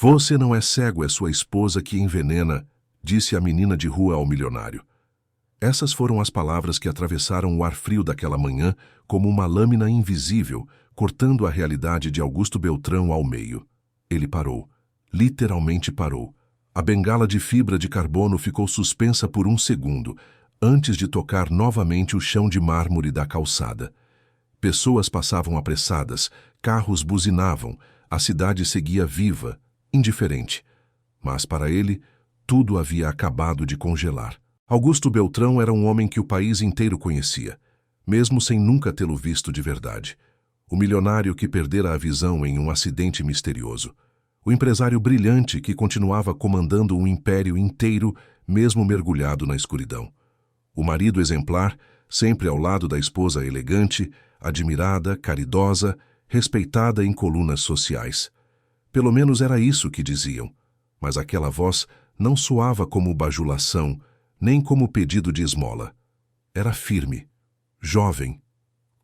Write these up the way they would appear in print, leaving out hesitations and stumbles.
Você não é cego, é sua esposa que envenena, disse a menina de rua ao milionário. Essas foram as palavras que atravessaram o ar frio daquela manhã como uma lâmina invisível, cortando a realidade de Augusto Beltrão ao meio. Ele parou. Literalmente parou. A bengala de fibra de carbono ficou suspensa por um segundo, antes de tocar novamente o chão de mármore da calçada. Pessoas passavam apressadas, carros buzinavam, a cidade seguia viva, indiferente. Mas para ele, tudo havia acabado de congelar. Augusto Beltrão era um homem que o país inteiro conhecia, mesmo sem nunca tê-lo visto de verdade. O milionário que perdera a visão em um acidente misterioso. O empresário brilhante que continuava comandando um império inteiro, mesmo mergulhado na escuridão. O marido exemplar, sempre ao lado da esposa elegante, admirada, caridosa, respeitada em colunas sociais. Pelo menos era isso que diziam, mas aquela voz não soava como bajulação, nem como pedido de esmola. Era firme, jovem,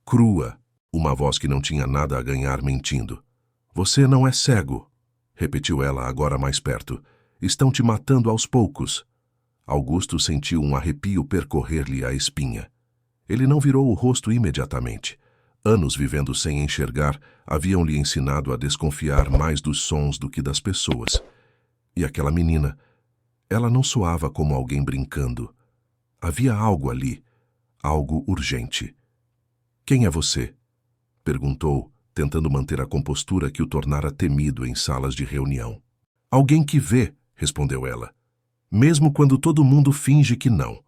crua, uma voz que não tinha nada a ganhar mentindo. Você não é cego, repetiu ela agora mais perto. Estão te matando aos poucos. Augusto sentiu um arrepio percorrer-lhe a espinha. Ele não virou o rosto imediatamente. Anos vivendo sem enxergar haviam lhe ensinado a desconfiar mais dos sons do que das pessoas. E aquela menina, ela não soava como alguém brincando. Havia algo ali, algo urgente. Quem é você? Perguntou, tentando manter a compostura que o tornara temido em salas de reunião. Alguém que vê, respondeu ela. Mesmo quando todo mundo finge que não.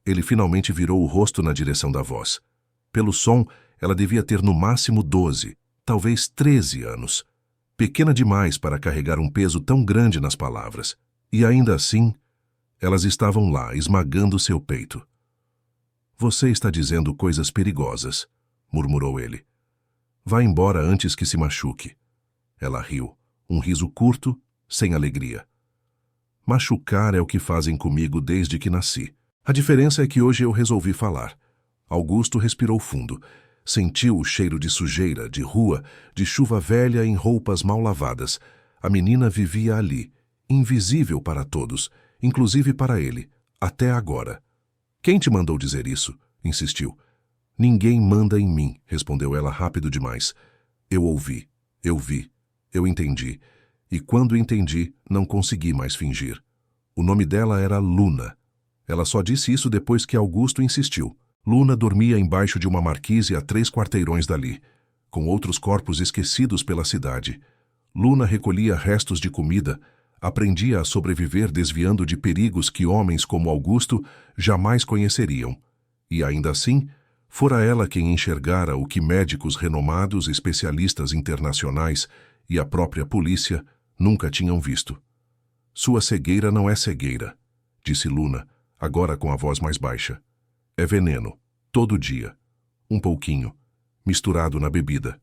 Ele finalmente virou o rosto na direção da voz. Pelo som, ela devia ter no máximo 12, talvez 13 anos. Pequena demais para carregar um peso tão grande nas palavras. E ainda assim, elas estavam lá, esmagando seu peito. Você está dizendo coisas perigosas, murmurou ele. Vá embora antes que se machuque. Ela riu, um riso curto, sem alegria. Machucar é o que fazem comigo desde que nasci. A diferença é que hoje eu resolvi falar. Augusto respirou fundo. Sentiu o cheiro de sujeira, de rua, de chuva velha em roupas mal lavadas. A menina vivia ali, invisível para todos, inclusive para ele, até agora. Quem te mandou dizer isso? Insistiu. Ninguém manda em mim, respondeu ela rápido demais. Eu ouvi, eu vi, eu entendi. E quando entendi, não consegui mais fingir. O nome dela era Luna. Ela só disse isso depois que Augusto insistiu. Luna dormia embaixo de uma marquise a 3 quarteirões dali, com outros corpos esquecidos pela cidade. Luna recolhia restos de comida, aprendia a sobreviver desviando de perigos que homens como Augusto jamais conheceriam. E ainda assim, fora ela quem enxergara o que médicos renomados, especialistas internacionais e a própria polícia nunca tinham visto. Sua cegueira não é cegueira, disse Luna, agora com a voz mais baixa. É veneno, todo dia. Um pouquinho, misturado na bebida,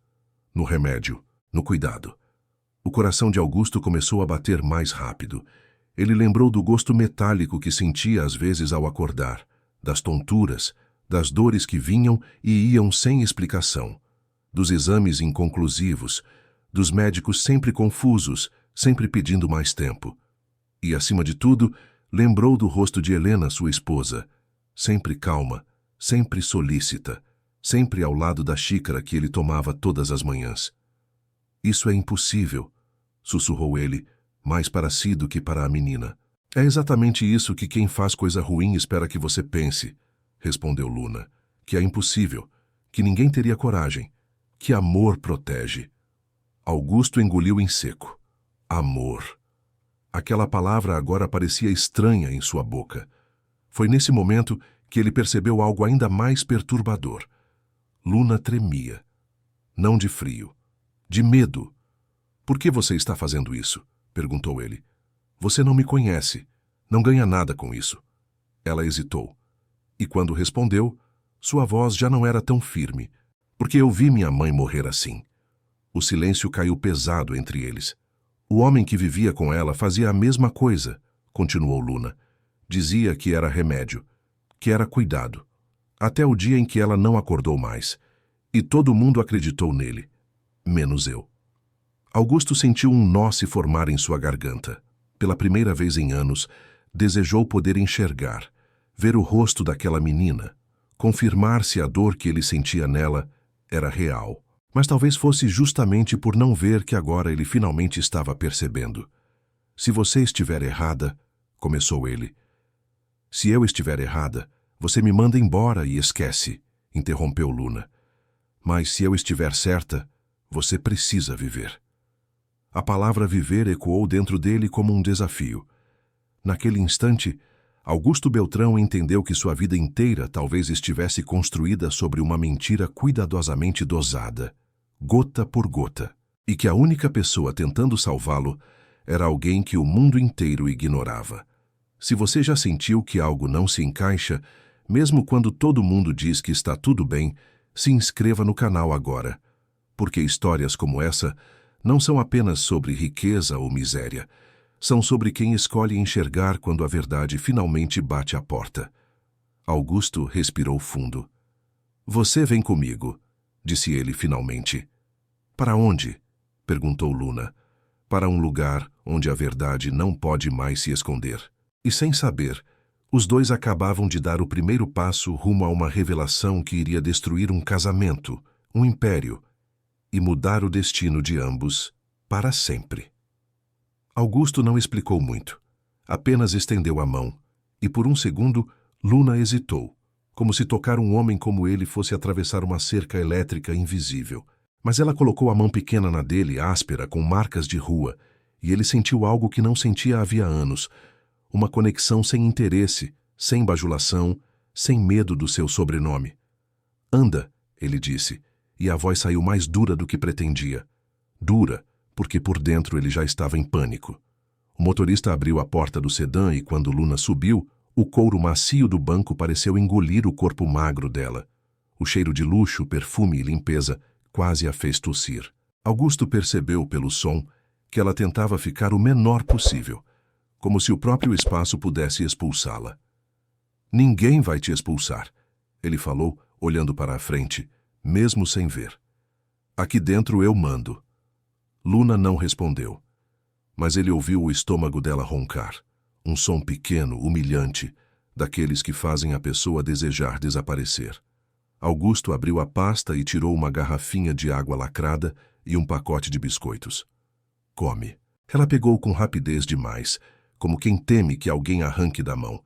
no remédio, no cuidado. O coração de Augusto começou a bater mais rápido. Ele lembrou do gosto metálico que sentia às vezes ao acordar, das tonturas, das dores que vinham e iam sem explicação, dos exames inconclusivos, dos médicos sempre confusos, sempre pedindo mais tempo. E, acima de tudo, lembrou do rosto de Helena, sua esposa, sempre calma, sempre solícita, sempre ao lado da xícara que ele tomava todas as manhãs. Isso é impossível, sussurrou ele, mais para si do que para a menina. É exatamente isso que quem faz coisa ruim espera que você pense, respondeu Luna, que é impossível, que ninguém teria coragem, que amor protege. Augusto engoliu em seco. Amor. Aquela palavra agora parecia estranha em sua boca. Foi nesse momento que ele percebeu algo ainda mais perturbador. Luna tremia. Não de frio, de medo. Por que você está fazendo isso? Perguntou ele. Você não me conhece. Não ganha nada com isso. Ela hesitou. E quando respondeu, sua voz já não era tão firme, porque eu vi minha mãe morrer assim. O silêncio caiu pesado entre eles. O homem que vivia com ela fazia a mesma coisa, continuou Luna. Dizia que era remédio, que era cuidado, até o dia em que ela não acordou mais. E todo mundo acreditou nele, menos eu. Augusto sentiu um nó se formar em sua garganta. Pela primeira vez em anos, desejou poder enxergar, ver o rosto daquela menina, confirmar se a dor que ele sentia nela era real. Mas talvez fosse justamente por não ver que agora ele finalmente estava percebendo. Se você estiver errada, começou ele. Se eu estiver errada, você me manda embora e esquece, interrompeu Luna. Mas se eu estiver certa, você precisa viver. A palavra viver ecoou dentro dele como um desafio. Naquele instante, Augusto Beltrão entendeu que sua vida inteira talvez estivesse construída sobre uma mentira cuidadosamente dosada, gota por gota, e que a única pessoa tentando salvá-lo era alguém que o mundo inteiro ignorava. Se você já sentiu que algo não se encaixa, mesmo quando todo mundo diz que está tudo bem, se inscreva no canal agora, porque histórias como essa não são apenas sobre riqueza ou miséria, são sobre quem escolhe enxergar quando a verdade finalmente bate à porta. Augusto respirou fundo. Você vem comigo, disse ele finalmente. Para onde? Perguntou Luna. Para um lugar onde a verdade não pode mais se esconder. E sem saber, os dois acabavam de dar o primeiro passo rumo a uma revelação que iria destruir um casamento, um império, e mudar o destino de ambos para sempre. Augusto não explicou muito. Apenas estendeu a mão, e por um segundo, Luna hesitou, como se tocar um homem como ele fosse atravessar uma cerca elétrica invisível. Mas ela colocou a mão pequena na dele, áspera, com marcas de rua, e ele sentiu algo que não sentia havia anos, uma conexão sem interesse, sem bajulação, sem medo do seu sobrenome. Anda, ele disse, e a voz saiu mais dura do que pretendia. Dura, porque por dentro ele já estava em pânico. O motorista abriu a porta do sedã e quando Luna subiu, o couro macio do banco pareceu engolir o corpo magro dela. O cheiro de luxo, perfume e limpeza quase a fez tossir. Augusto percebeu pelo som que ela tentava ficar o menor possível, como se o próprio espaço pudesse expulsá-la. Ninguém vai te expulsar, ele falou, olhando para a frente, mesmo sem ver. Aqui dentro eu mando. Luna não respondeu, mas ele ouviu o estômago dela roncar, um som pequeno, humilhante, daqueles que fazem a pessoa desejar desaparecer. Augusto abriu a pasta e tirou uma garrafinha de água lacrada e um pacote de biscoitos. Come. Ela pegou com rapidez demais, como quem teme que alguém arranque da mão.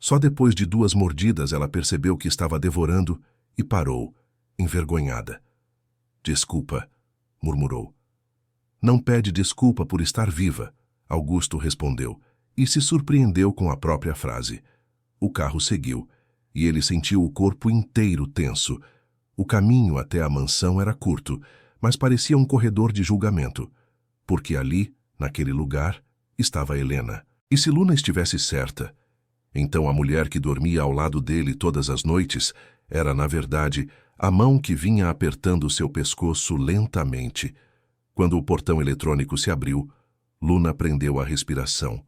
Só depois de 2 mordidas ela percebeu que estava devorando e parou, envergonhada. Desculpa, murmurou. Não pede desculpa por estar viva, Augusto respondeu, e se surpreendeu com a própria frase. O carro seguiu, e ele sentiu o corpo inteiro tenso. O caminho até a mansão era curto, mas parecia um corredor de julgamento, porque ali, naquele lugar, estava Helena. E se Luna estivesse certa, então a mulher que dormia ao lado dele todas as noites era, na verdade, a mão que vinha apertando seu pescoço lentamente. Quando o portão eletrônico se abriu, Luna prendeu a respiração.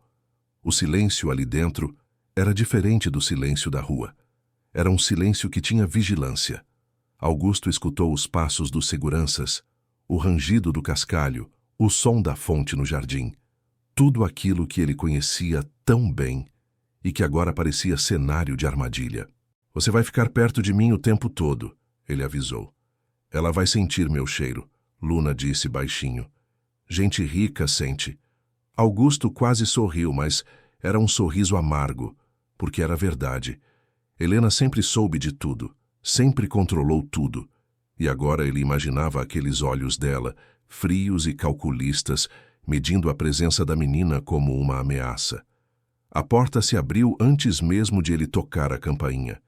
O silêncio ali dentro era diferente do silêncio da rua. Era um silêncio que tinha vigilância. Augusto escutou os passos dos seguranças, o rangido do cascalho, o som da fonte no jardim. Tudo aquilo que ele conhecia tão bem e que agora parecia cenário de armadilha. Você vai ficar perto de mim o tempo todo, ele avisou. Ela vai sentir meu cheiro, Luna disse baixinho. Gente rica sente. Augusto quase sorriu, mas era um sorriso amargo, porque era verdade. Helena sempre soube de tudo, sempre controlou tudo, e agora ele imaginava aqueles olhos dela, frios e calculistas, medindo a presença da menina como uma ameaça. A porta se abriu antes mesmo de ele tocar a campainha.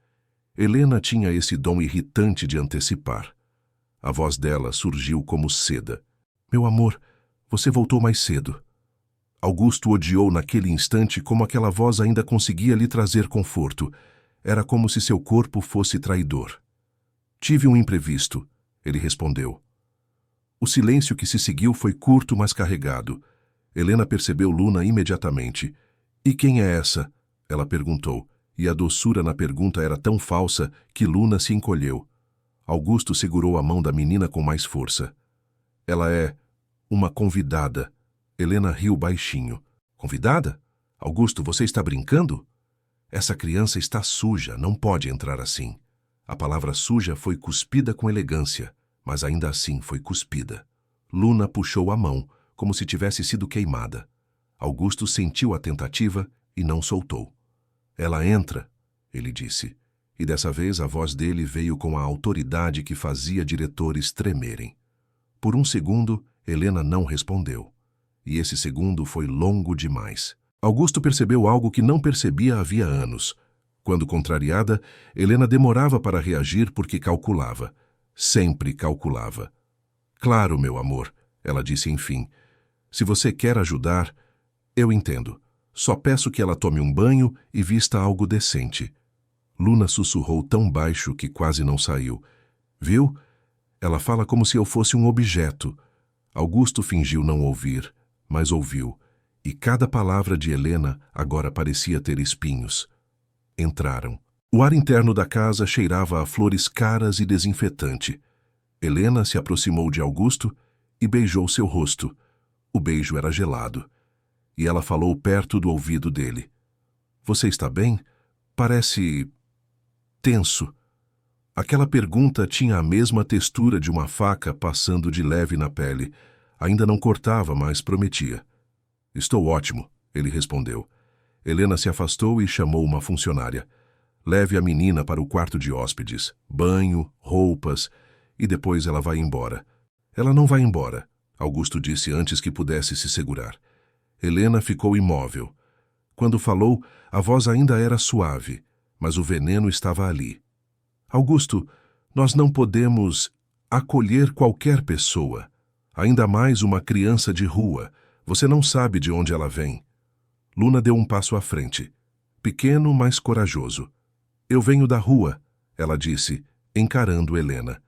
Helena tinha esse dom irritante de antecipar. A voz dela surgiu como seda. Meu amor, você voltou mais cedo. Augusto odiou naquele instante como aquela voz ainda conseguia lhe trazer conforto. Era como se seu corpo fosse traidor. Tive um imprevisto, ele respondeu. O silêncio que se seguiu foi curto, mas carregado. Helena percebeu Luna imediatamente. E quem é essa? Ela perguntou, e a doçura na pergunta era tão falsa que Luna se encolheu. Augusto segurou a mão da menina com mais força. Ela é Uma convidada. Helena riu baixinho. Convidada? Augusto, você está brincando? Essa criança está suja, não pode entrar assim. A palavra suja foi cuspida com elegância, mas ainda assim foi cuspida. Luna puxou a mão, como se tivesse sido queimada. Augusto sentiu a tentativa e não soltou. Ela entra, ele disse, e dessa vez a voz dele veio com a autoridade que fazia diretores tremerem. Por um segundo, Helena não respondeu. E esse segundo foi longo demais. Augusto percebeu algo que não percebia havia anos. Quando contrariada, Helena demorava para reagir porque calculava. Sempre calculava. Claro, meu amor, ela disse enfim. Se você quer ajudar, eu entendo. Só peço que ela tome um banho e vista algo decente. Luna sussurrou tão baixo que quase não saiu. Viu? Ela fala como se eu fosse um objeto. Augusto fingiu não ouvir, mas ouviu. E cada palavra de Helena agora parecia ter espinhos. Entraram. O ar interno da casa cheirava a flores caras e desinfetante. Helena se aproximou de Augusto e beijou seu rosto. O beijo era gelado. E ela falou perto do ouvido dele. Você está bem? Parece tenso. Aquela pergunta tinha a mesma textura de uma faca passando de leve na pele. Ainda não cortava, mas prometia. Estou ótimo, ele respondeu. Helena se afastou e chamou uma funcionária. Leve a menina para o quarto de hóspedes. Banho, roupas, e depois ela vai embora. Ela não vai embora, Augusto disse antes que pudesse se segurar. Helena ficou imóvel. Quando falou, a voz ainda era suave, mas o veneno estava ali. Augusto, nós não podemos acolher qualquer pessoa, ainda mais uma criança de rua. Você não sabe de onde ela vem. Luna deu um passo à frente. Pequeno, mas corajoso. Eu venho da rua, ela disse, encarando Helena.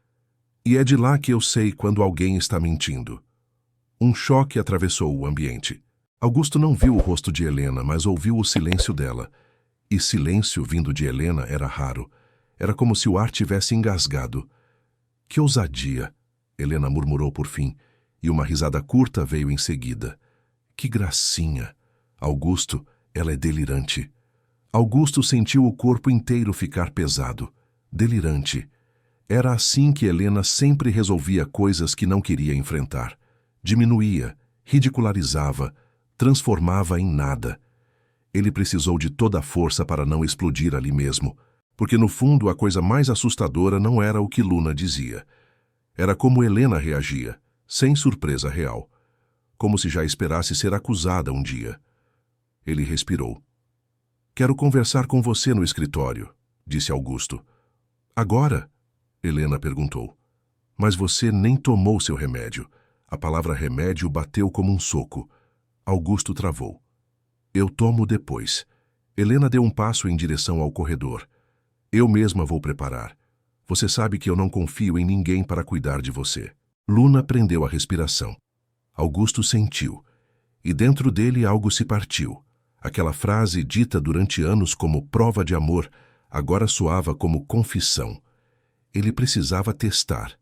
E é de lá que eu sei quando alguém está mentindo. Um choque atravessou o ambiente. Augusto não viu o rosto de Helena, mas ouviu o silêncio dela. E silêncio vindo de Helena era raro. Era como se o ar tivesse engasgado. Que ousadia, Helena murmurou por fim, e uma risada curta veio em seguida. Que gracinha! Augusto, ela é delirante. Augusto sentiu o corpo inteiro ficar pesado. Delirante. Era assim que Helena sempre resolvia coisas que não queria enfrentar. Diminuía, ridicularizava, transformava em nada. Ele precisou de toda a força para não explodir ali mesmo, porque no fundo a coisa mais assustadora não era o que Luna dizia. Era como Helena reagia, sem surpresa real. Como se já esperasse ser acusada um dia. Ele respirou. Quero conversar com você no escritório, disse Augusto. Agora? Helena perguntou. Mas você nem tomou seu remédio. A palavra remédio bateu como um soco. Augusto travou. Eu tomo depois. Helena deu um passo em direção ao corredor. Eu mesma vou preparar. Você sabe que eu não confio em ninguém para cuidar de você. Luna prendeu a respiração. Augusto sentiu. E dentro dele algo se partiu. Aquela frase dita durante anos como prova de amor agora soava como confissão. Ele precisava testar.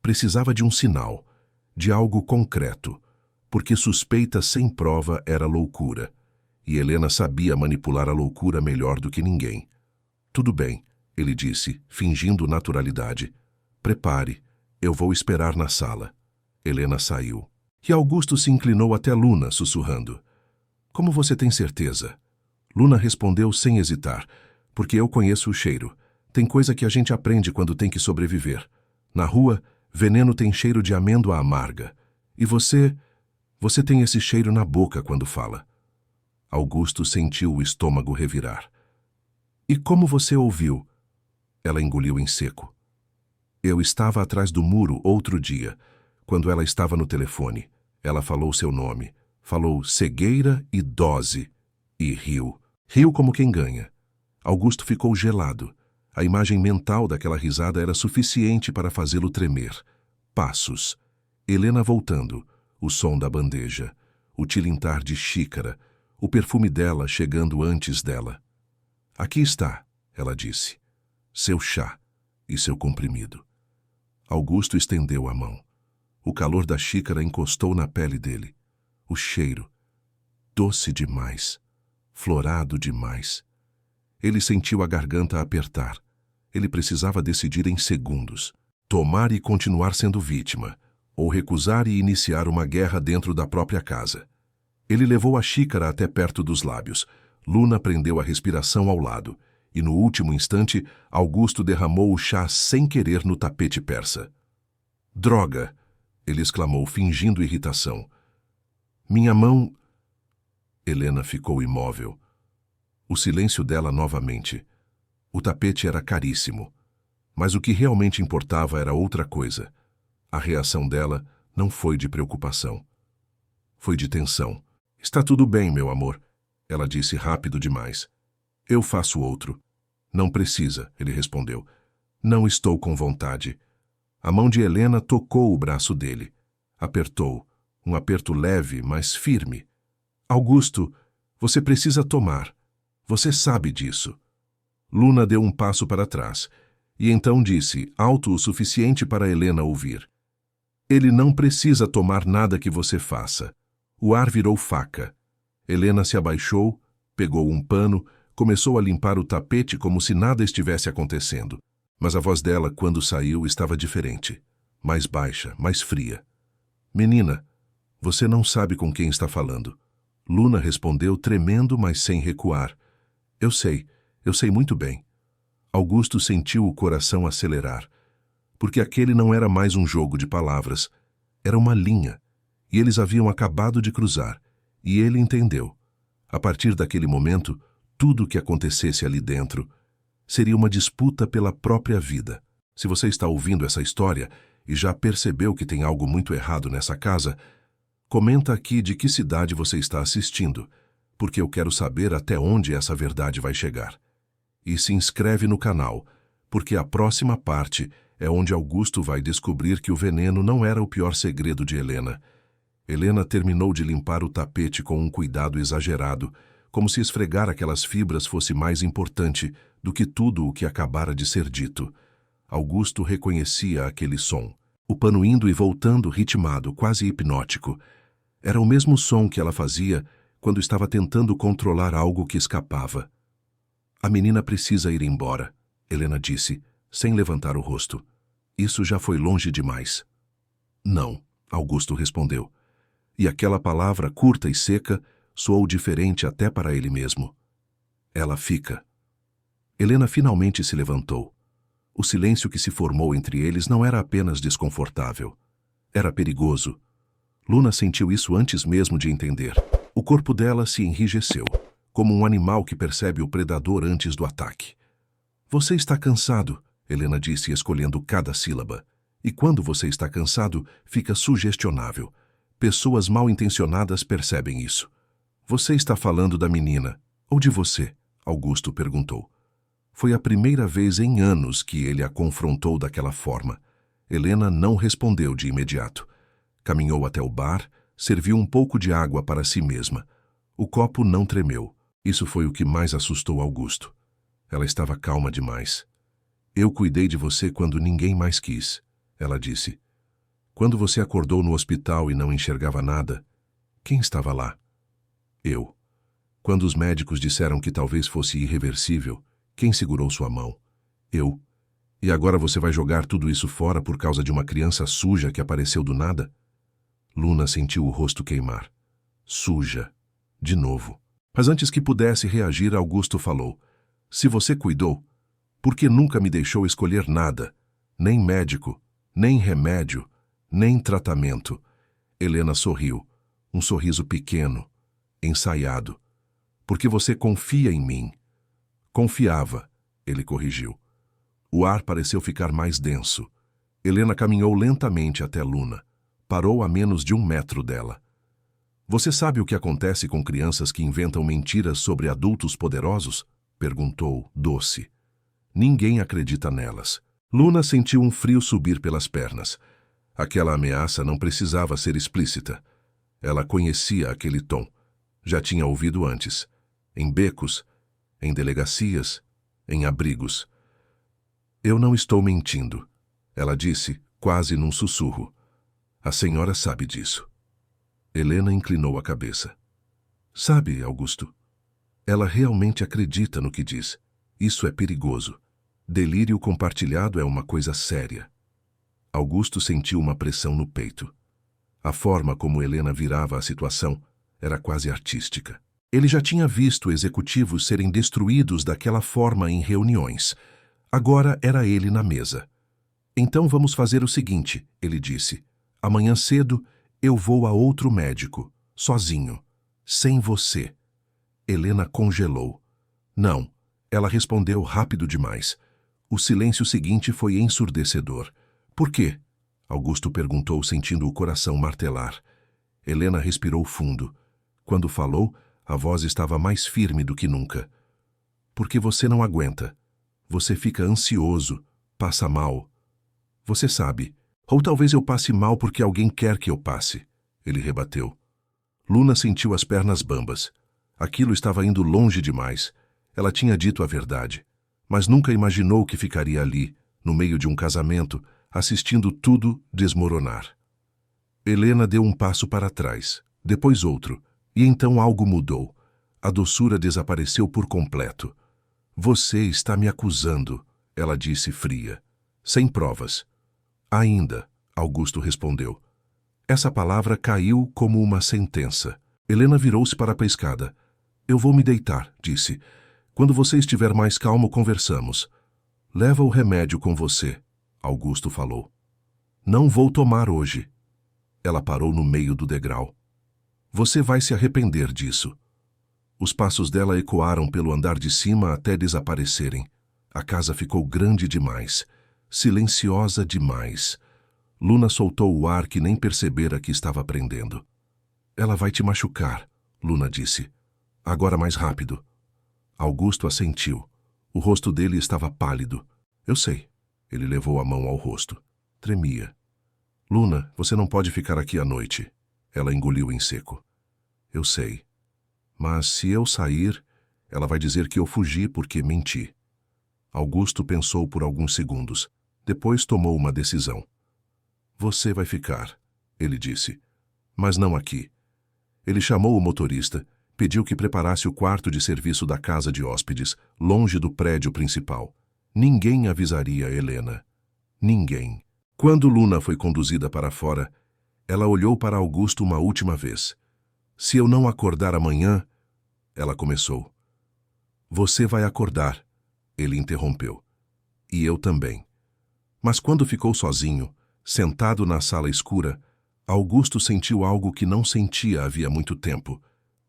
Precisava de um sinal, de algo concreto, porque suspeita sem prova era loucura. E Helena sabia manipular a loucura melhor do que ninguém. Tudo bem, ele disse, fingindo naturalidade. Prepare, eu vou esperar na sala. Helena saiu. E Augusto se inclinou até Luna, sussurrando. Como você tem certeza? Luna respondeu sem hesitar. Porque eu conheço o cheiro. Tem coisa que a gente aprende quando tem que sobreviver. Na rua, veneno tem cheiro de amêndoa amarga. E você tem esse cheiro na boca quando fala. Augusto sentiu o estômago revirar. E como você ouviu? Ela engoliu em seco. Eu estava atrás do muro outro dia, quando ela estava no telefone. Ela falou seu nome. Falou cegueira e dose. E riu. Riu como quem ganha. Augusto ficou gelado. A imagem mental daquela risada era suficiente para fazê-lo tremer. Passos. Helena voltando. O som da bandeja. O tilintar de xícara. O perfume dela chegando antes dela. Aqui está, ela disse. Seu chá e seu comprimido. Augusto estendeu a mão. O calor da xícara encostou na pele dele. O cheiro. Doce demais. Florado demais. Ele sentiu a garganta apertar. Ele precisava decidir em segundos. Tomar e continuar sendo vítima, ou recusar e iniciar uma guerra dentro da própria casa. Ele levou a xícara até perto dos lábios. Luna prendeu a respiração ao lado, e no último instante, Augusto derramou o chá sem querer no tapete persa. Droga! Ele exclamou, fingindo irritação. Minha mão... Helena ficou imóvel. O silêncio dela novamente. O tapete era caríssimo. Mas o que realmente importava era outra coisa. A reação dela não foi de preocupação. Foi de tensão. Está tudo bem, meu amor, ela disse rápido demais. Eu faço outro. Não precisa, ele respondeu. Não estou com vontade. A mão de Helena tocou o braço dele. Apertou. Um aperto leve, mas firme. Augusto, você precisa tomar. Você sabe disso. Luna deu um passo para trás. E então disse, alto o suficiente para Helena ouvir. Ele não precisa tomar nada que você faça. O ar virou faca. Helena se abaixou, pegou um pano, começou a limpar o tapete como se nada estivesse acontecendo. Mas a voz dela, quando saiu, estava diferente. Mais baixa, mais fria. Menina, você não sabe com quem está falando. Luna respondeu, tremendo, mas sem recuar. Eu sei muito bem. Augusto sentiu o coração acelerar, porque aquele não era mais um jogo de palavras, era uma linha, e eles haviam acabado de cruzar, e ele entendeu. A partir daquele momento, tudo o que acontecesse ali dentro seria uma disputa pela própria vida. Se você está ouvindo essa história e já percebeu que tem algo muito errado nessa casa, comenta aqui de que cidade você está assistindo, porque eu quero saber até onde essa verdade vai chegar. E se inscreve no canal, porque a próxima parte é onde Augusto vai descobrir que o veneno não era o pior segredo de Helena. Helena terminou de limpar o tapete com um cuidado exagerado, como se esfregar aquelas fibras fosse mais importante do que tudo o que acabara de ser dito. Augusto reconhecia aquele som. O pano indo e voltando ritmado, quase hipnótico. Era o mesmo som que ela fazia quando estava tentando controlar algo que escapava. A menina precisa ir embora, Helena disse, sem levantar o rosto. Isso já foi longe demais. Não, Augusto respondeu. E aquela palavra curta e seca soou diferente até para ele mesmo. Ela fica. Helena finalmente se levantou. O silêncio que se formou entre eles não era apenas desconfortável. Era perigoso. Luna sentiu isso antes mesmo de entender. O corpo dela se enrijeceu, como um animal que percebe o predador antes do ataque. Você está cansado, Helena disse, escolhendo cada sílaba. E quando você está cansado, fica sugestionável. Pessoas mal intencionadas percebem isso. Você está falando da menina, ou de você? Augusto perguntou. Foi a primeira vez em anos que ele a confrontou daquela forma. Helena não respondeu de imediato. Caminhou até o bar, serviu um pouco de água para si mesma. O copo não tremeu. Isso foi o que mais assustou Augusto. Ela estava calma demais. Eu cuidei de você quando ninguém mais quis, ela disse. Quando você acordou no hospital e não enxergava nada, quem estava lá? Eu. Quando os médicos disseram que talvez fosse irreversível, quem segurou sua mão? Eu. E agora você vai jogar tudo isso fora por causa de uma criança suja que apareceu do nada? Luna sentiu o rosto queimar. Suja. De novo. Mas antes que pudesse reagir, Augusto falou. Se você cuidou, por que nunca me deixou escolher nada? Nem médico, nem remédio, nem tratamento. Helena sorriu. Um sorriso pequeno, ensaiado. Porque você confia em mim. Confiava, ele corrigiu. O ar pareceu ficar mais denso. Helena caminhou lentamente até Luna. Parou a menos de 1 metro dela. Você sabe o que acontece com crianças que inventam mentiras sobre adultos poderosos? Perguntou, doce. Ninguém acredita nelas. Luna sentiu um frio subir pelas pernas. Aquela ameaça não precisava ser explícita. Ela conhecia aquele tom. Já tinha ouvido antes. Em becos, em delegacias, em abrigos. Eu não estou mentindo, ela disse, quase num sussurro. A senhora sabe disso. Helena inclinou a cabeça. Sabe, Augusto, ela realmente acredita no que diz. Isso é perigoso. Delírio compartilhado é uma coisa séria. Augusto sentiu uma pressão no peito. A forma como Helena virava a situação era quase artística. Ele já tinha visto executivos serem destruídos daquela forma em reuniões. Agora era ele na mesa. Então vamos fazer o seguinte, ele disse. Amanhã cedo eu vou a outro médico, sozinho, sem você. Helena congelou. Não, ela respondeu rápido demais. O silêncio seguinte foi ensurdecedor. Por quê? Augusto perguntou, sentindo o coração martelar. Helena respirou fundo. Quando falou, a voz estava mais firme do que nunca. Porque você não aguenta. Você fica ansioso, passa mal. Você sabe. Ou talvez eu passe mal porque alguém quer que eu passe. Ele rebateu. Luna sentiu as pernas bambas. Aquilo estava indo longe demais. Ela tinha dito a verdade. Mas nunca imaginou que ficaria ali, no meio de um casamento, assistindo tudo desmoronar. Helena deu um passo para trás, depois outro, e então algo mudou. A doçura desapareceu por completo. Você está me acusando, ela disse fria. Sem provas. Ainda, Augusto respondeu. Essa palavra caiu como uma sentença. Helena virou-se para a escada. Eu vou me deitar, disse. Quando você estiver mais calmo, conversamos. Leva o remédio com você, Augusto falou. Não vou tomar hoje. Ela parou no meio do degrau. Você vai se arrepender disso. Os passos dela ecoaram pelo andar de cima até desaparecerem. A casa ficou grande demais, silenciosa demais. Luna soltou o ar que nem percebera que estava prendendo. Ela vai te machucar, Luna disse. Agora mais rápido. Augusto assentiu. O rosto dele estava pálido. Eu sei. Ele levou a mão ao rosto. Tremia. Luna, você não pode ficar aqui à noite. Ela engoliu em seco. Eu sei. Mas se eu sair, ela vai dizer que eu fugi porque menti. Augusto pensou por alguns segundos. Depois tomou uma decisão. Você vai ficar, ele disse. Mas não aqui. Ele chamou o motorista, pediu que preparasse o quarto de serviço da casa de hóspedes, longe do prédio principal. Ninguém avisaria Helena. Ninguém. Quando Luna foi conduzida para fora, ela olhou para Augusto uma última vez. Se eu não acordar amanhã, ela começou. Você vai acordar, ele interrompeu. E eu também. Mas quando ficou sozinho, sentado na sala escura, Augusto sentiu algo que não sentia havia muito tempo.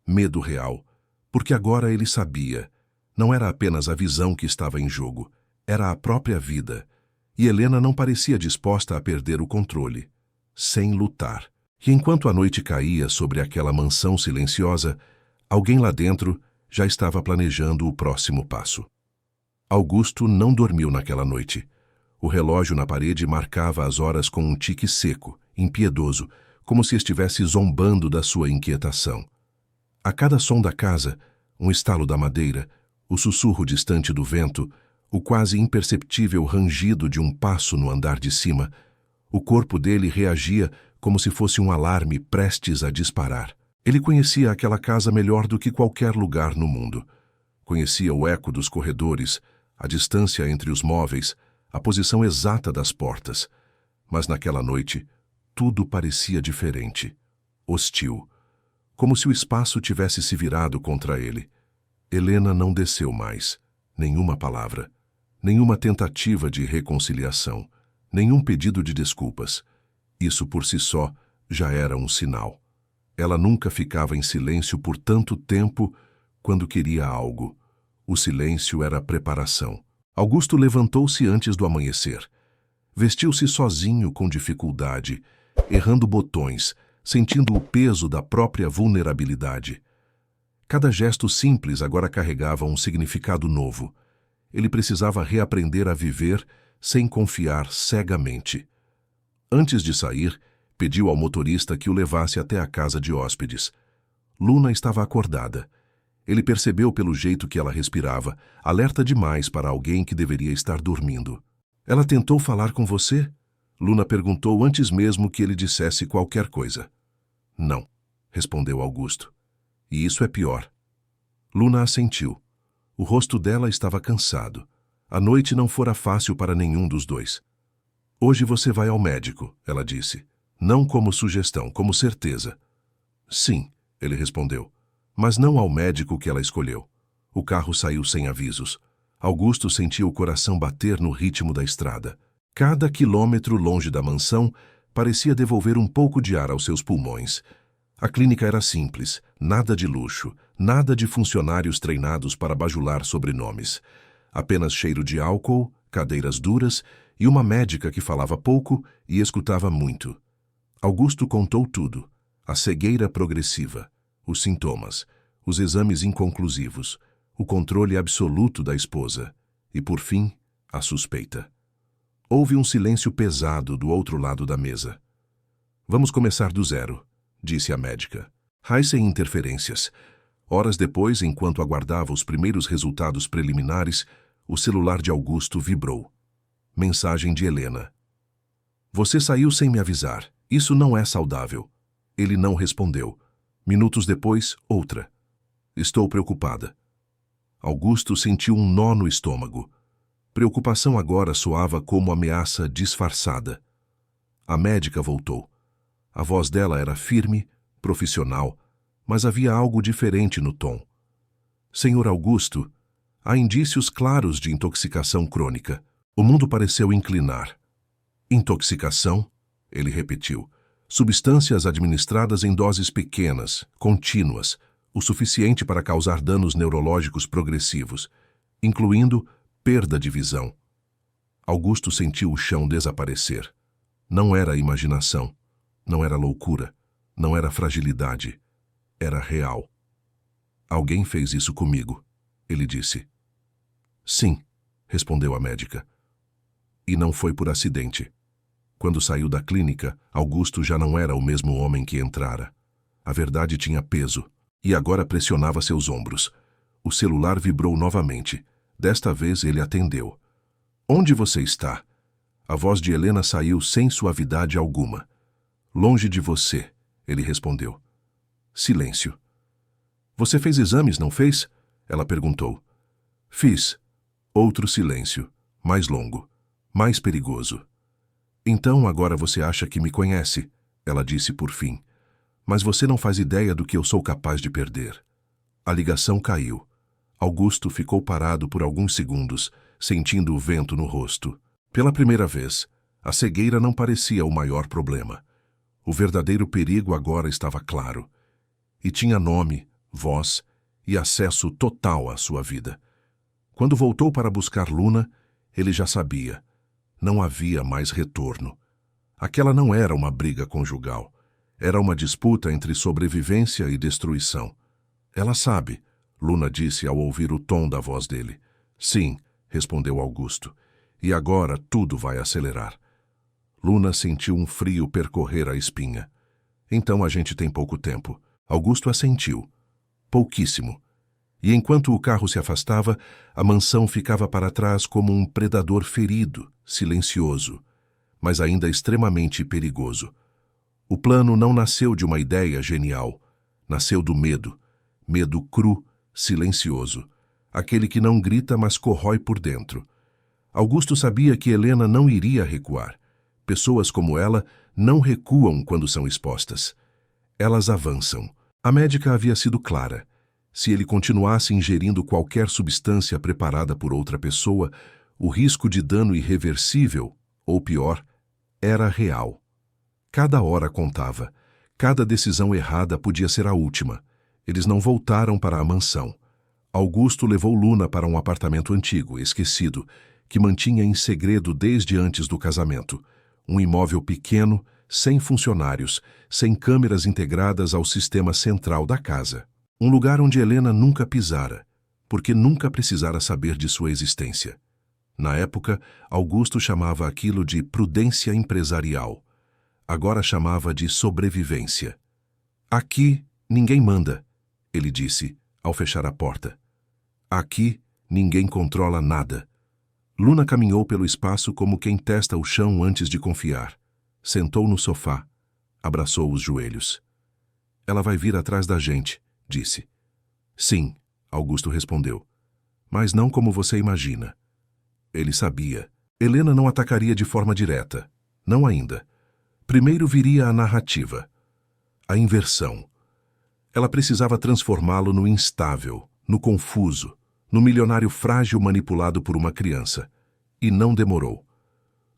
Medo real. Porque agora ele sabia. Não era apenas a visão que estava em jogo. Era a própria vida. E Helena não parecia disposta a perder o controle. Sem lutar. E enquanto a noite caía sobre aquela mansão silenciosa, alguém lá dentro já estava planejando o próximo passo. Augusto não dormiu naquela noite. O relógio na parede marcava as horas com um tique seco, impiedoso, como se estivesse zombando da sua inquietação. A cada som da casa, um estalo da madeira, o sussurro distante do vento, o quase imperceptível rangido de um passo no andar de cima, o corpo dele reagia como se fosse um alarme prestes a disparar. Ele conhecia aquela casa melhor do que qualquer lugar no mundo. Conhecia o eco dos corredores, a distância entre os móveis, a posição exata das portas. Mas naquela noite, tudo parecia diferente, hostil, como se o espaço tivesse se virado contra ele. Helena não desceu mais, nenhuma palavra, nenhuma tentativa de reconciliação, nenhum pedido de desculpas. Isso por si só já era um sinal. Ela nunca ficava em silêncio por tanto tempo quando queria algo. O silêncio era a preparação. Augusto levantou-se antes do amanhecer. Vestiu-se sozinho com dificuldade, errando botões, sentindo o peso da própria vulnerabilidade. Cada gesto simples agora carregava um significado novo. Ele precisava reaprender a viver sem confiar cegamente. Antes de sair, pediu ao motorista que o levasse até a casa de hóspedes. Luna estava acordada. Ele percebeu pelo jeito que ela respirava, alerta demais para alguém que deveria estar dormindo. Ela tentou falar com você? Luna perguntou antes mesmo que ele dissesse qualquer coisa. Não, respondeu Augusto. E isso é pior. Luna assentiu. O rosto dela estava cansado. A noite não fora fácil para nenhum dos dois. Hoje você vai ao médico, ela disse. Não como sugestão, como certeza. Sim, ele respondeu. Mas não ao médico que ela escolheu. O carro saiu sem avisos. Augusto sentia o coração bater no ritmo da estrada. Cada quilômetro longe da mansão parecia devolver um pouco de ar aos seus pulmões. A clínica era simples, nada de luxo, nada de funcionários treinados para bajular sobrenomes. Apenas cheiro de álcool, cadeiras duras e uma médica que falava pouco e escutava muito. Augusto contou tudo: a cegueira progressiva, os sintomas, os exames inconclusivos, o controle absoluto da esposa e, por fim, a suspeita. Houve um silêncio pesado do outro lado da mesa. Vamos começar do zero, disse a médica. Sem interferências. Horas depois, enquanto aguardava os primeiros resultados preliminares, o celular de Augusto vibrou. Mensagem de Helena. Você saiu sem me avisar. Isso não é saudável. Ele não respondeu. Minutos depois, outra. Estou preocupada. Augusto sentiu um nó no estômago. Preocupação agora soava como ameaça disfarçada. A médica voltou. A voz dela era firme, profissional, mas havia algo diferente no tom. Senhor Augusto, há indícios claros de intoxicação crônica. O mundo pareceu inclinar. Intoxicação? Ele repetiu. Substâncias administradas em doses pequenas, contínuas, o suficiente para causar danos neurológicos progressivos, incluindo perda de visão. Augusto sentiu o chão desaparecer. Não era imaginação, não era loucura, não era fragilidade, era real. Alguém fez isso comigo, ele disse. Sim, respondeu a médica. E não foi por acidente. Quando saiu da clínica, Augusto já não era o mesmo homem que entrara. A verdade tinha peso, e agora pressionava seus ombros. O celular vibrou novamente. Desta vez ele atendeu. Onde você está? A voz de Helena saiu sem suavidade alguma. Longe de você, ele respondeu. Silêncio. Você fez exames, não fez? Ela perguntou. Fiz. Outro silêncio, mais longo, mais perigoso. Então agora você acha que me conhece, ela disse por fim. Mas você não faz ideia do que eu sou capaz de perder. A ligação caiu. Augusto ficou parado por alguns segundos, sentindo o vento no rosto. Pela primeira vez, a cegueira não parecia o maior problema. O verdadeiro perigo agora estava claro. E tinha nome, voz e acesso total à sua vida. Quando voltou para buscar Luna, ele já sabia. Não havia mais retorno. Aquela não era uma briga conjugal. Era uma disputa entre sobrevivência e destruição. Ela sabe, Luna disse ao ouvir o tom da voz dele. Sim, respondeu Augusto. E agora tudo vai acelerar. Luna sentiu um frio percorrer a espinha. Então a gente tem pouco tempo. Augusto assentiu. Pouquíssimo. E enquanto o carro se afastava, a mansão ficava para trás como um predador ferido, silencioso, mas ainda extremamente perigoso. O plano não nasceu de uma ideia genial. Nasceu do medo. Medo cru, silencioso. Aquele que não grita, mas corrói por dentro. Augusto sabia que Helena não iria recuar. Pessoas como ela não recuam quando são expostas. Elas avançam. A médica havia sido clara. Se ele continuasse ingerindo qualquer substância preparada por outra pessoa, o risco de dano irreversível, ou pior, era real. Cada hora contava. Cada decisão errada podia ser a última. Eles não voltaram para a mansão. Augusto levou Luna para um apartamento antigo, esquecido, que mantinha em segredo desde antes do casamento. Um imóvel pequeno, sem funcionários, sem câmeras integradas ao sistema central da casa. Um lugar onde Helena nunca pisara, porque nunca precisara saber de sua existência. Na época, Augusto chamava aquilo de prudência empresarial. Agora chamava de sobrevivência. Aqui ninguém manda, ele disse, ao fechar a porta. Aqui ninguém controla nada. Luna caminhou pelo espaço como quem testa o chão antes de confiar. Sentou no sofá, abraçou os joelhos. Ela vai vir atrás da gente, disse. Sim, Augusto respondeu. Mas não como você imagina. Ele sabia. Helena não atacaria de forma direta. Não ainda. Primeiro viria a narrativa. A inversão. Ela precisava transformá-lo no instável, no confuso, no milionário frágil manipulado por uma criança. E não demorou.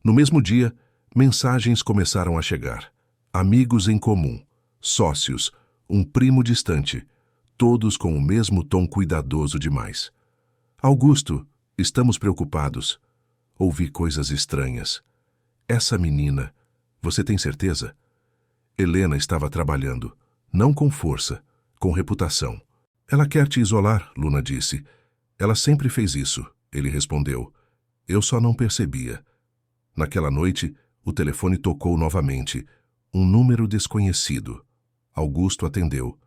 No mesmo dia, mensagens começaram a chegar. Amigos em comum, sócios, um primo distante, todos com o mesmo tom cuidadoso demais. Augusto, estamos preocupados. Ouvi coisas estranhas. Essa menina, você tem certeza? Helena estava trabalhando, não com força, com reputação. Ela quer te isolar, Luna disse. Ela sempre fez isso, ele respondeu. Eu só não percebia. Naquela noite, o telefone tocou novamente. Um número desconhecido. Augusto atendeu.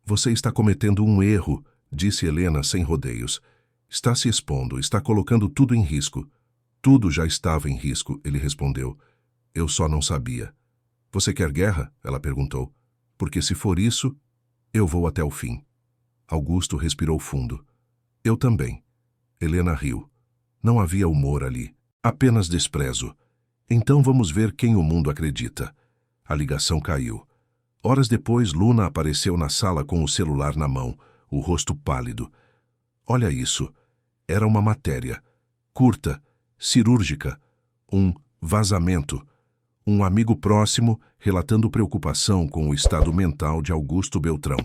Você está cometendo um erro, disse Helena sem rodeios. Está se expondo, está colocando tudo em risco. Tudo já estava em risco, ele respondeu. Eu só não sabia. Você quer guerra? Ela perguntou. Porque se for isso, eu vou até o fim. Augusto respirou fundo. Eu também. Helena riu. Não havia humor ali, apenas desprezo. Então vamos ver quem o mundo acredita. A ligação caiu. Horas depois, Luna apareceu na sala com o celular na mão, o rosto pálido. Olha isso. Era uma matéria. Curta, cirúrgica. Um vazamento. Um amigo próximo relatando preocupação com o estado mental de Augusto Beltrão.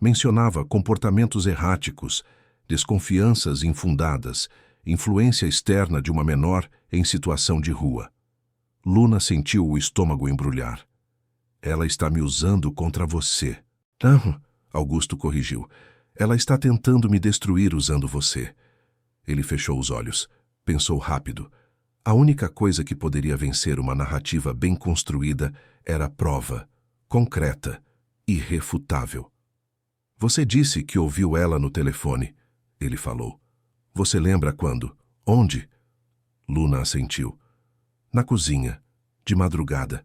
Mencionava comportamentos erráticos, desconfianças infundadas, influência externa de uma menor em situação de rua. Luna sentiu o estômago embrulhar. Ela está me usando contra você. Não, Augusto corrigiu. Ela está tentando me destruir usando você. Ele fechou os olhos. Pensou rápido. A única coisa que poderia vencer uma narrativa bem construída era prova, concreta, irrefutável. Você disse que ouviu ela no telefone, ele falou. Você lembra quando? Onde? Luna assentiu. Na cozinha, de madrugada.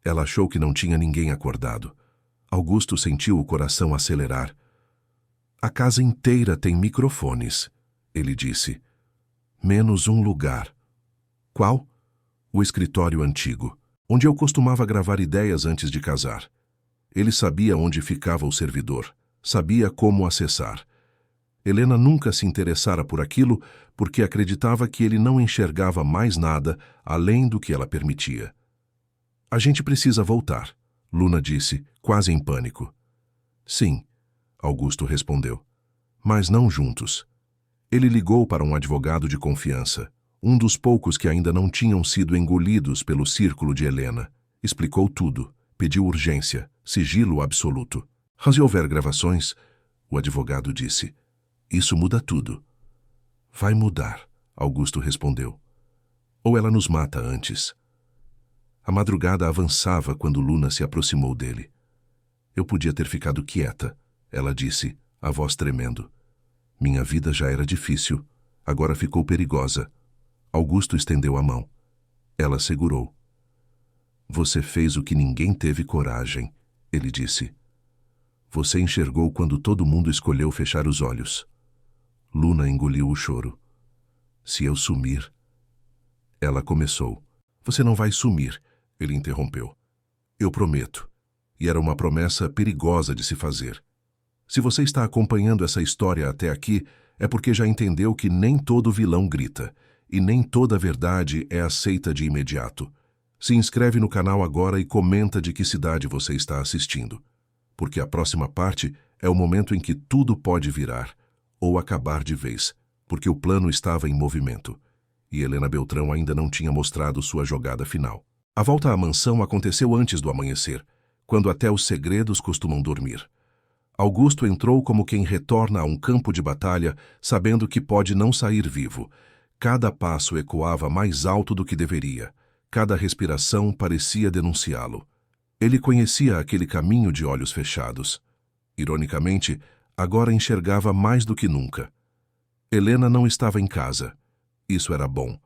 Ela achou que não tinha ninguém acordado. Augusto sentiu o coração acelerar. A casa inteira tem microfones, ele disse. Menos um lugar. Qual? O escritório antigo, onde eu costumava gravar ideias antes de casar. Ele sabia onde ficava o servidor, sabia como acessar. Helena nunca se interessara por aquilo porque acreditava que ele não enxergava mais nada além do que ela permitia. A gente precisa voltar, Luna disse, quase em pânico. Sim, Augusto respondeu, mas não juntos. Ele ligou para um advogado de confiança, um dos poucos que ainda não tinham sido engolidos pelo círculo de Helena. Explicou tudo, pediu urgência, sigilo absoluto. Se houver gravações, o advogado disse, isso muda tudo. Vai mudar, Augusto respondeu. Ou ela nos mata antes. A madrugada avançava quando Luna se aproximou dele. Eu podia ter ficado quieta, ela disse, a voz tremendo. Minha vida já era difícil, agora ficou perigosa. Augusto estendeu a mão. Ela segurou. Você fez o que ninguém teve coragem, ele disse. Você enxergou quando todo mundo escolheu fechar os olhos. Luna engoliu o choro. Se eu sumir... Ela começou. Você não vai sumir, ele interrompeu. Eu prometo. E era uma promessa perigosa de se fazer. Se você está acompanhando essa história até aqui, é porque já entendeu que nem todo vilão grita, e nem toda verdade é aceita de imediato. Se inscreve no canal agora e comenta de que cidade você está assistindo. Porque a próxima parte é o momento em que tudo pode virar, ou acabar de vez, porque o plano estava em movimento. E Helena Beltrão ainda não tinha mostrado sua jogada final. A volta à mansão aconteceu antes do amanhecer, quando até os segredos costumam dormir. Augusto entrou como quem retorna a um campo de batalha, sabendo que pode não sair vivo. Cada passo ecoava mais alto do que deveria. Cada respiração parecia denunciá-lo. Ele conhecia aquele caminho de olhos fechados. Ironicamente, agora enxergava mais do que nunca. Helena não estava em casa. Isso era bom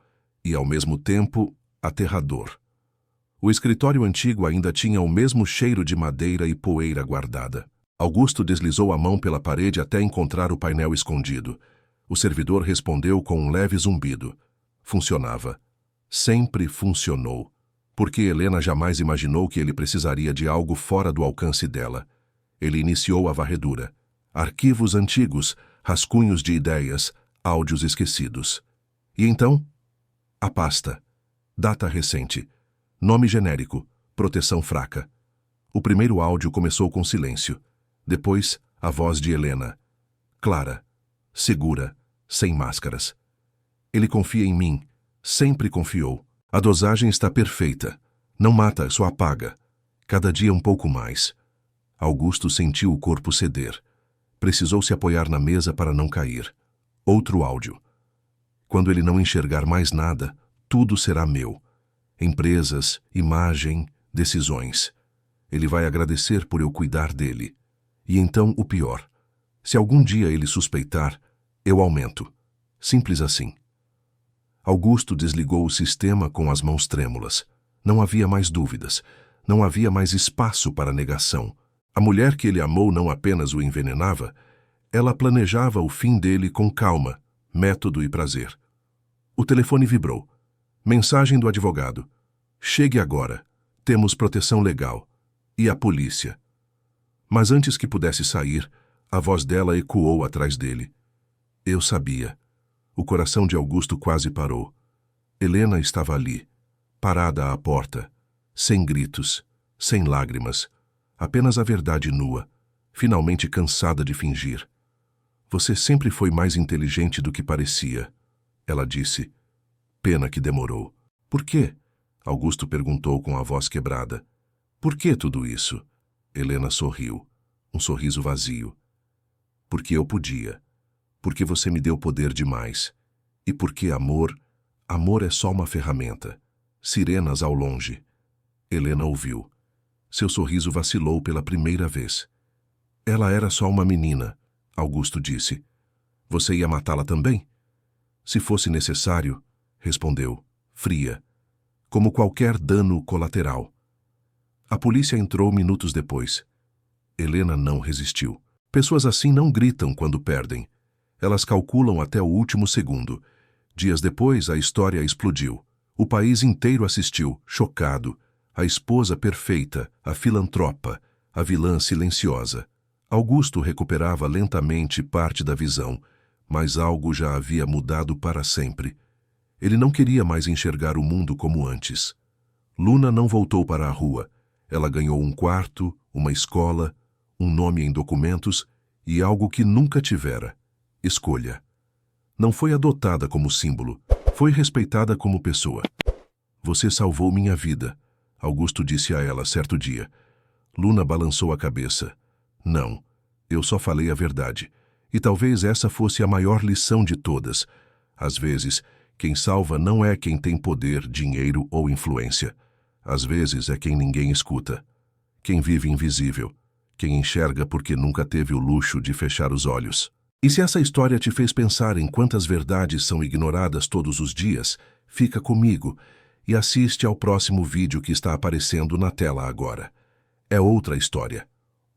e, ao mesmo tempo, aterrador. O escritório antigo ainda tinha o mesmo cheiro de madeira e poeira guardada. Augusto deslizou a mão pela parede até encontrar o painel escondido. O servidor respondeu com um leve zumbido. Funcionava. Sempre funcionou. Porque Helena jamais imaginou que ele precisaria de algo fora do alcance dela. Ele iniciou a varredura. Arquivos antigos, rascunhos de ideias, áudios esquecidos. E então? A pasta. Data recente. Nome genérico. Proteção fraca. O primeiro áudio começou com silêncio. Depois, a voz de Helena. Clara. Segura. Sem máscaras. Ele confia em mim. Sempre confiou. A dosagem está perfeita. Não mata, só apaga. Cada dia um pouco mais. Augusto sentiu o corpo ceder. Precisou se apoiar na mesa para não cair. Outro áudio. Quando ele não enxergar mais nada, tudo será meu. Empresas, imagem, decisões. Ele vai agradecer por eu cuidar dele. E então o pior. Se algum dia ele suspeitar, eu aumento. Simples assim. Augusto desligou o sistema com as mãos trêmulas. Não havia mais dúvidas. Não havia mais espaço para negação. A mulher que ele amou não apenas o envenenava, ela planejava o fim dele com calma, método e prazer. O telefone vibrou. Mensagem do advogado. Chegue agora. Temos proteção legal. E a polícia. Mas antes que pudesse sair, a voz dela ecoou atrás dele. Eu sabia. O coração de Augusto quase parou. Helena estava ali, parada à porta, sem gritos, sem lágrimas, apenas a verdade nua, finalmente cansada de fingir. Você sempre foi mais inteligente do que parecia, ela disse. Pena que demorou. Por quê? Augusto perguntou com a voz quebrada. Por que tudo isso? Helena sorriu, um sorriso vazio. Porque eu podia. Porque você me deu poder demais. E porque amor é só uma ferramenta. Sirenas ao longe. Helena ouviu. Seu sorriso vacilou pela primeira vez. Ela era só uma menina, Augusto disse. Você ia matá-la também? Se fosse necessário, respondeu, fria, como qualquer dano colateral. A polícia entrou minutos depois. Helena não resistiu. Pessoas assim não gritam quando perdem. Elas calculam até o último segundo. Dias depois, a história explodiu. O país inteiro assistiu, chocado. A esposa perfeita, a filantropa, a vilã silenciosa. Augusto recuperava lentamente parte da visão, mas algo já havia mudado para sempre. Ele não queria mais enxergar o mundo como antes. Luna não voltou para a rua. Ela ganhou um quarto, uma escola, um nome em documentos e algo que nunca tivera. Escolha. Não foi adotada como símbolo, foi respeitada como pessoa. Você salvou minha vida, Augusto disse a ela certo dia. Luna balançou a cabeça. Não, eu só falei a verdade. E talvez essa fosse a maior lição de todas. Às vezes, quem salva não é quem tem poder, dinheiro ou influência. Às vezes é quem ninguém escuta. Quem vive invisível. Quem enxerga porque nunca teve o luxo de fechar os olhos. E se essa história te fez pensar em quantas verdades são ignoradas todos os dias, fica comigo e assiste ao próximo vídeo que está aparecendo na tela agora. É outra história,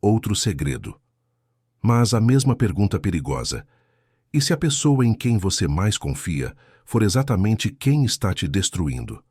outro segredo. Mas a mesma pergunta perigosa. E se a pessoa em quem você mais confia for exatamente quem está te destruindo?